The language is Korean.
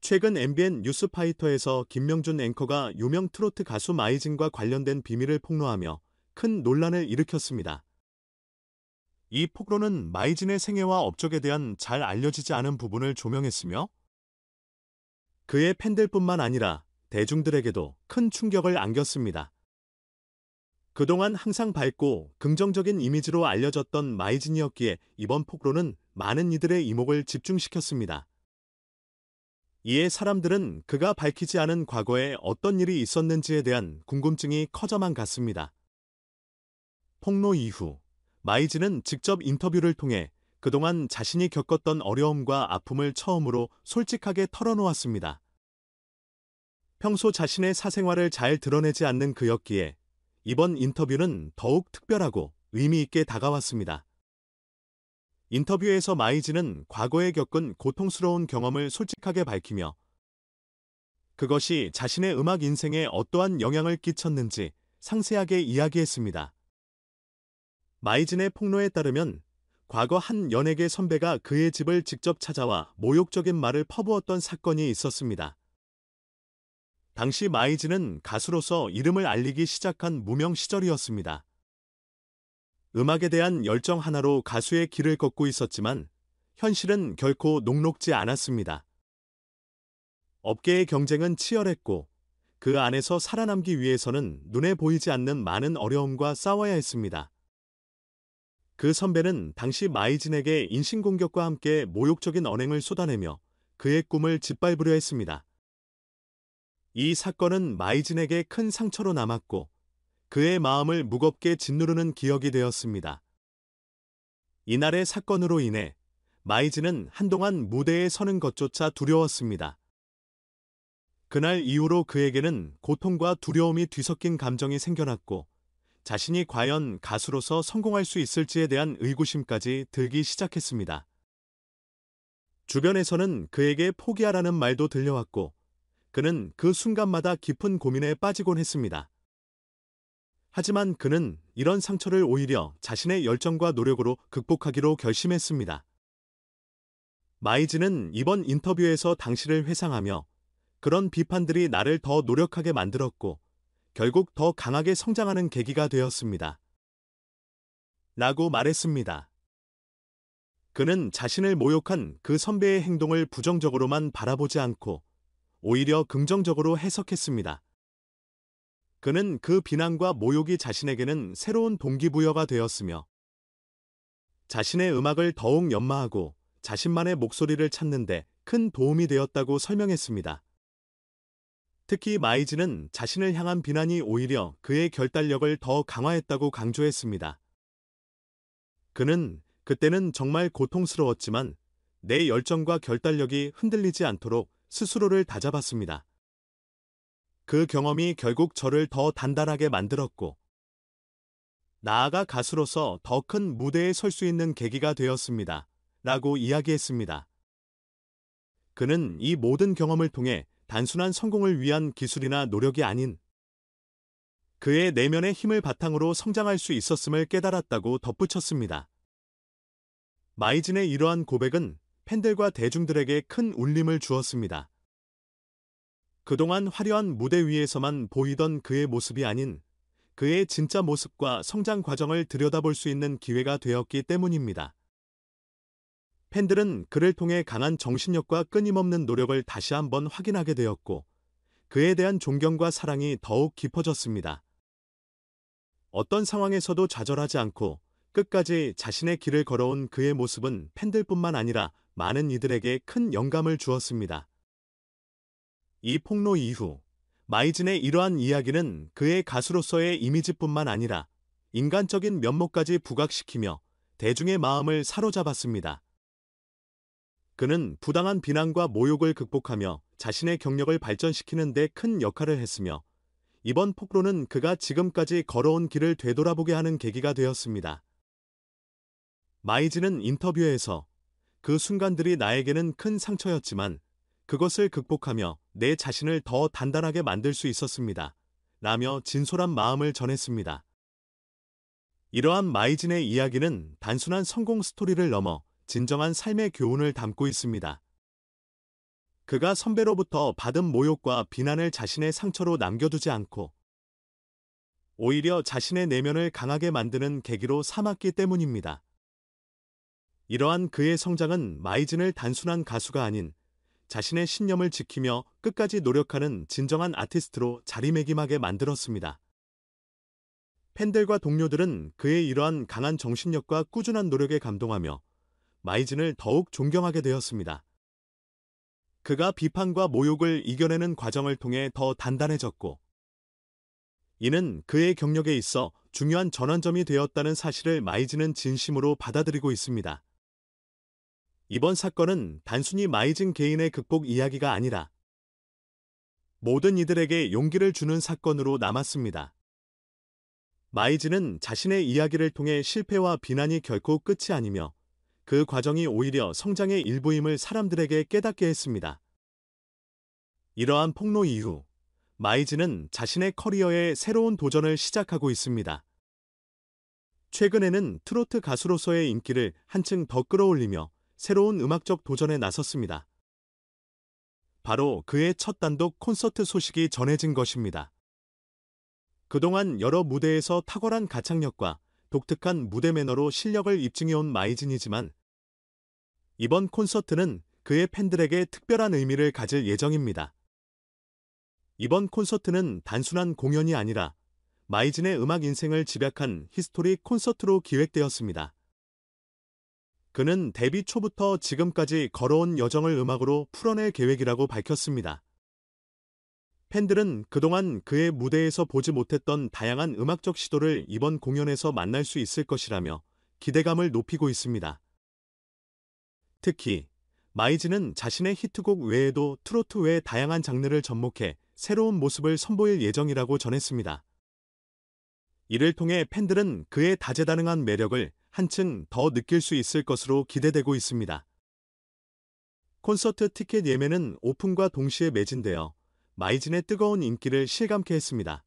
최근 MBN 뉴스파이터에서 김명준 앵커가 유명 트로트 가수 마이진과 관련된 비밀을 폭로하며 큰 논란을 일으켰습니다. 이 폭로는 마이진의 생애와 업적에 대한 잘 알려지지 않은 부분을 조명했으며 그의 팬들뿐만 아니라 대중들에게도 큰 충격을 안겼습니다. 그동안 항상 밝고 긍정적인 이미지로 알려졌던 마이진이었기에 이번 폭로는 많은 이들의 이목을 집중시켰습니다. 이에 사람들은 그가 밝히지 않은 과거에 어떤 일이 있었는지에 대한 궁금증이 커져만 갔습니다. 폭로 이후 마이진은 직접 인터뷰를 통해 그동안 자신이 겪었던 어려움과 아픔을 처음으로 솔직하게 털어놓았습니다. 평소 자신의 사생활을 잘 드러내지 않는 그였기에 이번 인터뷰는 더욱 특별하고 의미 있게 다가왔습니다. 인터뷰에서 마이진은 과거에 겪은 고통스러운 경험을 솔직하게 밝히며 그것이 자신의 음악 인생에 어떠한 영향을 끼쳤는지 상세하게 이야기했습니다. 마이진의 폭로에 따르면 과거 한 연예계 선배가 그의 집을 직접 찾아와 모욕적인 말을 퍼부었던 사건이 있었습니다. 당시 마이진은 가수로서 이름을 알리기 시작한 무명 시절이었습니다. 음악에 대한 열정 하나로 가수의 길을 걷고 있었지만 현실은 결코 녹록지 않았습니다. 업계의 경쟁은 치열했고 그 안에서 살아남기 위해서는 눈에 보이지 않는 많은 어려움과 싸워야 했습니다. 그 선배는 당시 마이진에게 인신공격과 함께 모욕적인 언행을 쏟아내며 그의 꿈을 짓밟으려 했습니다. 이 사건은 마이진에게 큰 상처로 남았고 그의 마음을 무겁게 짓누르는 기억이 되었습니다. 이날의 사건으로 인해 마이진은 한동안 무대에 서는 것조차 두려웠습니다. 그날 이후로 그에게는 고통과 두려움이 뒤섞인 감정이 생겨났고 자신이 과연 가수로서 성공할 수 있을지에 대한 의구심까지 들기 시작했습니다. 주변에서는 그에게 포기하라는 말도 들려왔고 그는 그 순간마다 깊은 고민에 빠지곤 했습니다. 하지만 그는 이런 상처를 오히려 자신의 열정과 노력으로 극복하기로 결심했습니다. 마이진은 이번 인터뷰에서 당시를 회상하며 그런 비판들이 나를 더 노력하게 만들었고 결국 더 강하게 성장하는 계기가 되었습니다. 라고 말했습니다. 그는 자신을 모욕한 그 선배의 행동을 부정적으로만 바라보지 않고 오히려 긍정적으로 해석했습니다. 그는 그 비난과 모욕이 자신에게는 새로운 동기부여가 되었으며 자신의 음악을 더욱 연마하고 자신만의 목소리를 찾는 데 큰 도움이 되었다고 설명했습니다. 특히 마이진은 자신을 향한 비난이 오히려 그의 결단력을 더 강화했다고 강조했습니다. 그는 그때는 정말 고통스러웠지만 내 열정과 결단력이 흔들리지 않도록 스스로를 다잡았습니다. 그 경험이 결국 저를 더 단단하게 만들었고 나아가 가수로서 더 큰 무대에 설 수 있는 계기가 되었습니다. 라고 이야기했습니다. 그는 이 모든 경험을 통해 단순한 성공을 위한 기술이나 노력이 아닌 그의 내면의 힘을 바탕으로 성장할 수 있었음을 깨달았다고 덧붙였습니다. 마이진의 이러한 고백은 팬들과 대중들에게 큰 울림을 주었습니다. 그동안 화려한 무대 위에서만 보이던 그의 모습이 아닌 그의 진짜 모습과 성장 과정을 들여다볼 수 있는 기회가 되었기 때문입니다. 팬들은 그를 통해 강한 정신력과 끊임없는 노력을 다시 한번 확인하게 되었고 그에 대한 존경과 사랑이 더욱 깊어졌습니다. 어떤 상황에서도 좌절하지 않고 끝까지 자신의 길을 걸어온 그의 모습은 팬들뿐만 아니라 많은 이들에게 큰 영감을 주었습니다. 이 폭로 이후 마이진의 이러한 이야기는 그의 가수로서의 이미지뿐만 아니라 인간적인 면모까지 부각시키며 대중의 마음을 사로잡았습니다. 그는 부당한 비난과 모욕을 극복하며 자신의 경력을 발전시키는 데 큰 역할을 했으며 이번 폭로는 그가 지금까지 걸어온 길을 되돌아보게 하는 계기가 되었습니다. 마이진은 인터뷰에서 그 순간들이 나에게는 큰 상처였지만 그것을 극복하며 내 자신을 더 단단하게 만들 수 있었습니다. 라며 진솔한 마음을 전했습니다. 이러한 마이진의 이야기는 단순한 성공 스토리를 넘어 진정한 삶의 교훈을 담고 있습니다. 그가 선배로부터 받은 모욕과 비난을 자신의 상처로 남겨두지 않고 오히려 자신의 내면을 강하게 만드는 계기로 삼았기 때문입니다. 이러한 그의 성장은 마이즌을 단순한 가수가 아닌 자신의 신념을 지키며 끝까지 노력하는 진정한 아티스트로 자리매김하게 만들었습니다. 팬들과 동료들은 그의 이러한 강한 정신력과 꾸준한 노력에 감동하며 마이즌을 더욱 존경하게 되었습니다. 그가 비판과 모욕을 이겨내는 과정을 통해 더 단단해졌고, 이는 그의 경력에 있어 중요한 전환점이 되었다는 사실을 마이즌은 진심으로 받아들이고 있습니다. 이번 사건은 단순히 마이즌 개인의 극복 이야기가 아니라 모든 이들에게 용기를 주는 사건으로 남았습니다. 마이즌은 자신의 이야기를 통해 실패와 비난이 결코 끝이 아니며 그 과정이 오히려 성장의 일부임을 사람들에게 깨닫게 했습니다. 이러한 폭로 이후 마이즌은 자신의 커리어에 새로운 도전을 시작하고 있습니다. 최근에는 트로트 가수로서의 인기를 한층 더 끌어올리며 새로운 음악적 도전에 나섰습니다. 바로 그의 첫 단독 콘서트 소식이 전해진 것입니다. 그동안 여러 무대에서 탁월한 가창력과 독특한 무대 매너로 실력을 입증해온 마이즌이지만 이번 콘서트는 그의 팬들에게 특별한 의미를 가질 예정입니다. 이번 콘서트는 단순한 공연이 아니라 마이즌의 음악 인생을 집약한 히스토릭 콘서트로 기획되었습니다. 그는 데뷔 초부터 지금까지 걸어온 여정을 음악으로 풀어낼 계획이라고 밝혔습니다. 팬들은 그동안 그의 무대에서 보지 못했던 다양한 음악적 시도를 이번 공연에서 만날 수 있을 것이라며 기대감을 높이고 있습니다. 특히 마이즌은 자신의 히트곡 외에도 트로트 외 다양한 장르를 접목해 새로운 모습을 선보일 예정이라고 전했습니다. 이를 통해 팬들은 그의 다재다능한 매력을 한층 더 느낄 수 있을 것으로 기대되고 있습니다. 콘서트 티켓 예매는 오픈과 동시에 매진되어 마이즌의 뜨거운 인기를 실감케 했습니다.